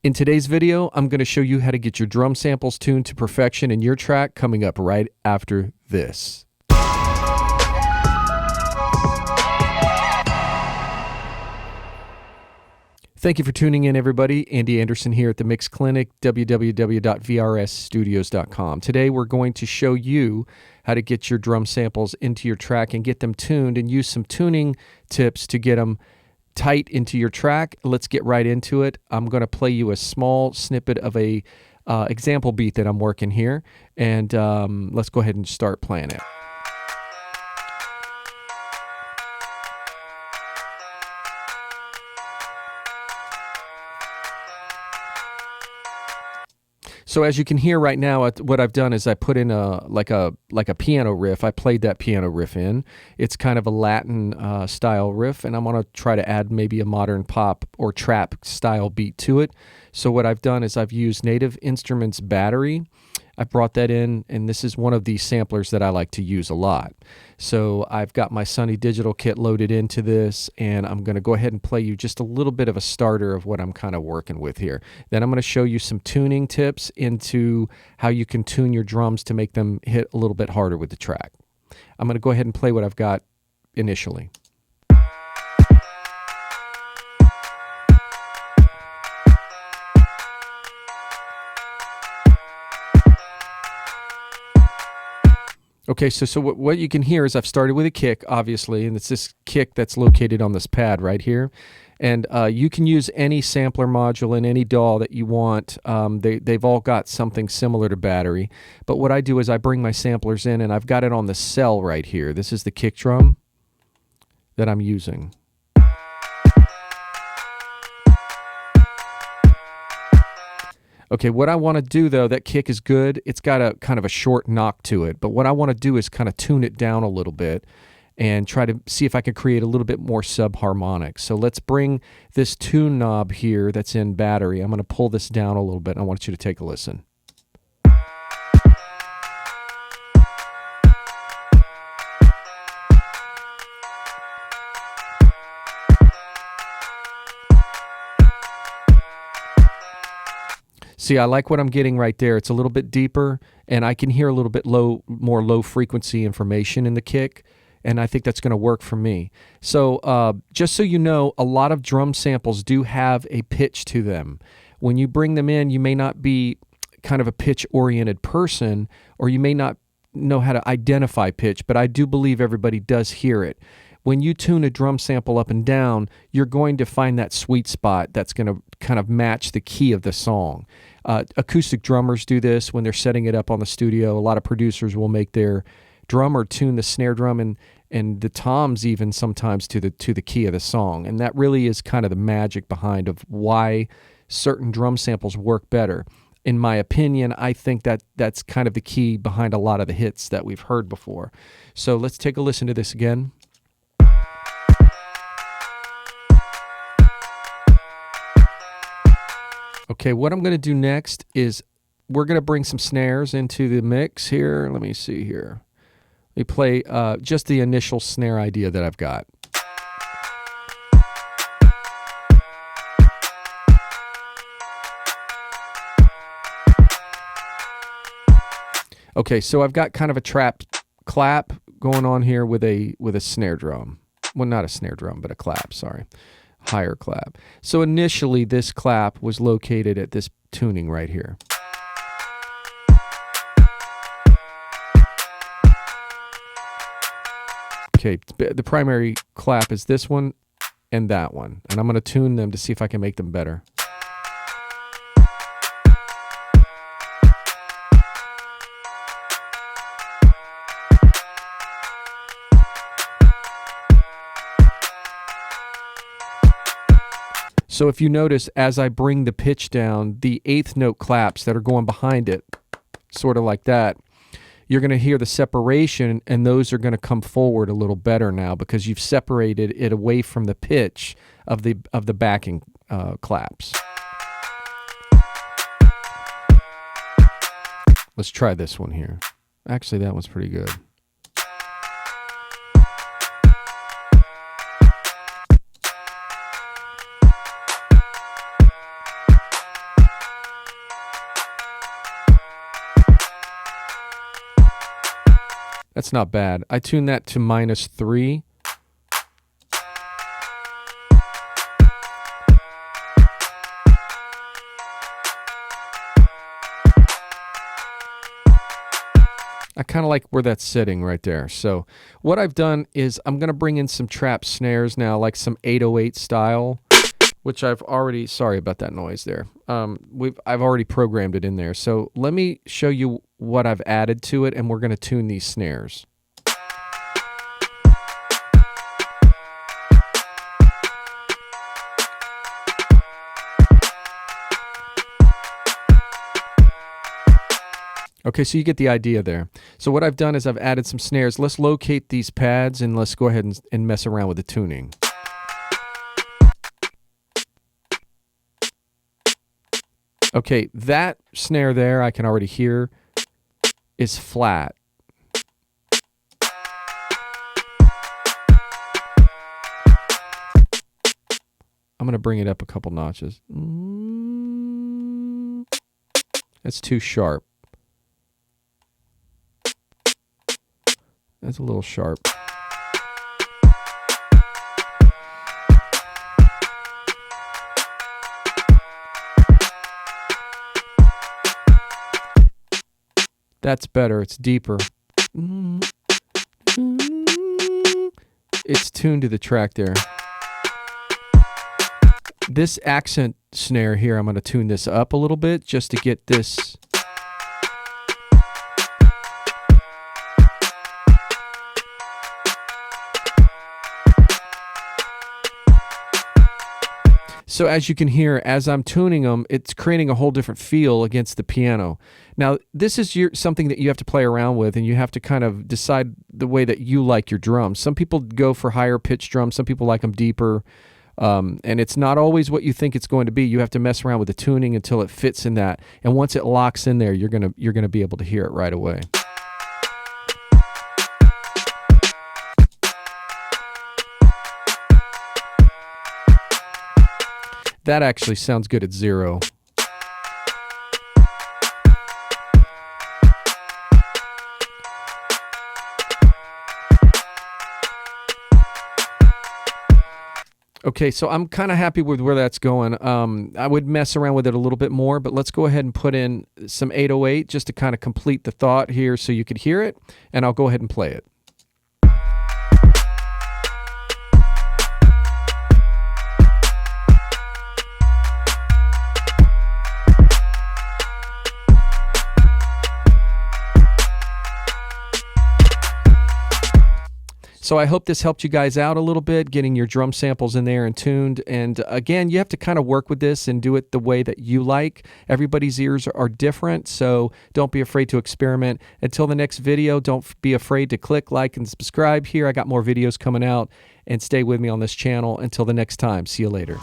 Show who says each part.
Speaker 1: In today's video, I'm going to show you how to get your drum samples tuned to perfection in your track, coming up right after this. Thank you for tuning in, everybody. Andy Anderson here at the Mix Clinic, www.vrsorlando.com. Today, we're going to show you how to get your drum samples into your track and get them tuned, and use some tuning tips to get them tight into your track. Let's get right into it. I'm going to play you a small snippet of a example beat that I'm working here, and let's go ahead and start playing it. So as you can hear right now, what I've done is I put in like a piano riff. I played that piano riff in. It's kind of a Latin style riff, and I'm going to try to add maybe a modern pop or trap style beat to it. So what I've done is I've used Native Instruments battery. I brought that in, and this is one of these samplers that I like to use a lot. So I've got my Sunny Digital kit loaded into this, and I'm going to go ahead and play you just a little bit of a starter of what I'm kind of working with here. Then I'm going to show you some tuning tips into how you can tune your drums to make them hit a little bit harder with the track. I'm going to go ahead and play what I've got initially. Okay, so what you can hear is I've started with a kick, obviously, and it's this kick that's located on this pad right here. And you can use any sampler module in any DAW that you want. They've all got something similar to battery. But what I do is I bring my samplers in, and I've got it on the cell right here. This is the kick drum that I'm using. Okay, what I want to do, though, that kick is good. It's got a kind of a short knock to it. But what I want to do is kind of tune it down a little bit and try to see if I can create a little bit more subharmonic. So let's bring this tune knob here that's in battery. I'm going to pull this down a little bit, and I want you to take a listen. See, I like what I'm getting right there. It's a little bit deeper, and I can hear a little bit more low frequency information in the kick, and I think that's going to work for me. So just so you know, a lot of drum samples do have a pitch to them. When you bring them in, you may not be kind of a pitch-oriented person, or you may not know how to identify pitch, but I do believe everybody does hear it. When you tune a drum sample up and down, you're going to find that sweet spot that's going to kind of match the key of the song. Acoustic drummers do this when they're setting it up on the studio. A lot of producers will make their drummer tune the snare drum and the toms even sometimes to the key of the song. And that really is kind of the magic behind of why certain drum samples work better. In my opinion, I think that's kind of the key behind a lot of the hits that we've heard before. So let's take a listen to this again. Okay, what I'm going to do next is we're going to bring some snares into the mix here. Let me see here. Let me play just the initial snare idea that I've got. Okay, so I've got kind of a trap clap going on here with a snare drum. Well, not a snare drum, but a clap, sorry. Higher clap. So initially this clap was located at this tuning right here. Okay, the primary clap is this one and that one, and I'm going to tune them to see if I can make them better. So if you notice, as I bring the pitch down, the eighth note claps that are going behind it, sort of like that, you're going to hear the separation, and those are going to come forward a little better now because you've separated it away from the pitch of the backing claps. Let's try this one here. Actually, that one's pretty good. That's not bad. I tuned that to -3. I kind of like where that's sitting right there. So what I've done is I'm going to bring in some trap snares now, like some 808 style, which I've already, sorry about that noise there. I've already programmed it in there. So let me show you what I've added to it, and we're going to tune these snares. Okay, so you get the idea there. So what I've done is I've added some snares. Let's locate these pads and let's go ahead and mess around with the tuning. Okay, that snare there I can already hear is flat. I'm going to bring it up a couple notches. That's too sharp. That's a little sharp. That's better. It's deeper. It's tuned to the track there. This accent snare here, I'm going to tune this up a little bit just to get this. So as you can hear, as I'm tuning them, it's creating a whole different feel against the piano. Now, this is something that you have to play around with, and you have to kind of decide the way that you like your drums. Some people go for higher pitched drums. Some people like them deeper. And it's not always what you think it's going to be. You have to mess around with the tuning until it fits in that. And once it locks in there, you're gonna be able to hear it right away. That actually sounds good at 0. Okay, so I'm kind of happy with where that's going. I would mess around with it a little bit more, but let's go ahead and put in some 808 just to kind of complete the thought here so you could hear it, and I'll go ahead and play it. So I hope this helped you guys out a little bit, getting your drum samples in there and tuned. And again, you have to kind of work with this and do it the way that you like. Everybody's ears are different, so don't be afraid to experiment. Until the next video, don't be afraid to click like and subscribe here. I got more videos coming out, and stay with me on this channel. Until the next time, see you later.